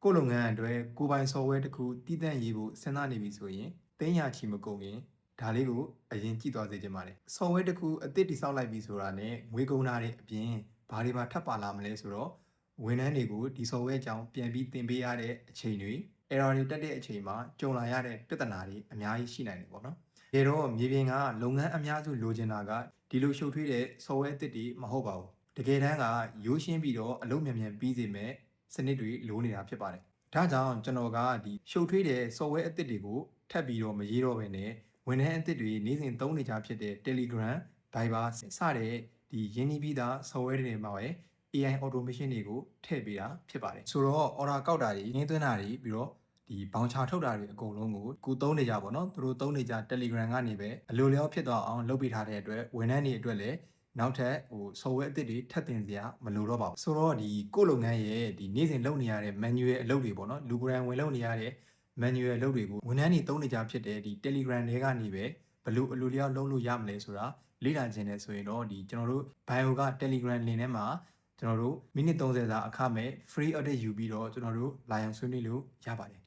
ကိုလုပ်ငန်းအတွက်ကိုပိုင် software တစ်ခုတည်တံ့ရေးဖို့စဉ်းစားနေပြီဆိုရင်သိန်းရာချီမကုန်ခင်ဒါလေးကိုအရင်ကြည့်သွားစေချင်ပါတယ် software တစ်ခုအသစ်တည်ဆောက်လိုက်ပြီဆိုတာနဲ့ငွေကုန်တာတွေအပြင်ဘာတွေပါထပ်ပါလာမလဲဆိုတော့ဝန်ထမ်းတွေကိုဒီ software အကြောင်းပြန်ပြီးသင်ပေးရတဲ့အချိန်တွေ error တွေတက်တဲ့အချိန်မှာကြုံလာရတဲ့ပြဿနာတွေအများကြီးရှိနိုင်တယ်ပေါ့နော်ဒါတော့မြေပြင်ကလုပ်ငန်းအများစုလိုချင်တာကဒီလိုရှုပ်ထွေးတဲ့ software အသစ်တွေမဟုတ်ပါဘူးတကယ်တမ်းကရိုးရှင်းပြီးတော့အလုပ်မြန်ပြီးစေမဲ့စနစ်တွေလိုနေတာဖြစ်ပါတယ်ဒါကြောင့်ကျွန်တော်ကဒီရှုပ်ထွေးတဲ့ software အသစ်တွေကိုထပ်ပြီးတော့မရေးတော့ဘဲနဲ့ဝန်ထမ်းအသစ်တွေနေ့စဉ်သုံးနေကြဖြစ်တဲ့ Telegram, Viber စတဲ့ဒီရင်းနှီးပြီးသား software တွေမှာပဲ AI automation တွေကိုထည့်ပေးတာဖြစ်ပါတယ်ဆိုတော့ order ကောက်တာတွေရင်းသွင်းတာတွေပြီးတော့ဒီ bouncer ထုတ်တာတွေအကုန်လုံးကိုသုံးနေကြပါတော့သူတို့သုံးနေကြ Telegram ကနေပဲအလိုလျောက်ဖြစ်သွားအောင်လုပ်ပေးထားတဲ့အတွက်ဝန်ထမ်းတွေအတွက်လည်းနောက်ထပ်software အသစ်တွေထပ်တင်စရာမလိုတော့ပါဘူးဆိုတော့ဒီကိုလုပ်ငန်းရဲ့ဒီနေ့စဉ်လုပ်နေရတဲ့ manual အလုပ်တွေပေါ့နော်လူကိုယ်တိုင်ဝင်လုပ်နေရတဲ့ manual အလုပ်တွေကိုဝန်ထမ်းတွေသုံးနေကြဖြစ်တဲ့ဒီ Telegram တွေကနေပဲဘယ်လိုအလိုလျောက်လုပ်လို့ရမလဲဆိုတာလေ့လာခြင်းနဲ့ဆိုရင်တော့ဒီကျွန်တော်တို့ bio က Telegram link ထဲမှာကျွန်တော်တို့မိနစ်30စာအခမဲ့ free audit ယူပြီးတော့ကျွန်တော်တို့လာရောက်ဆွေးနွေးလို့ရပါတယ်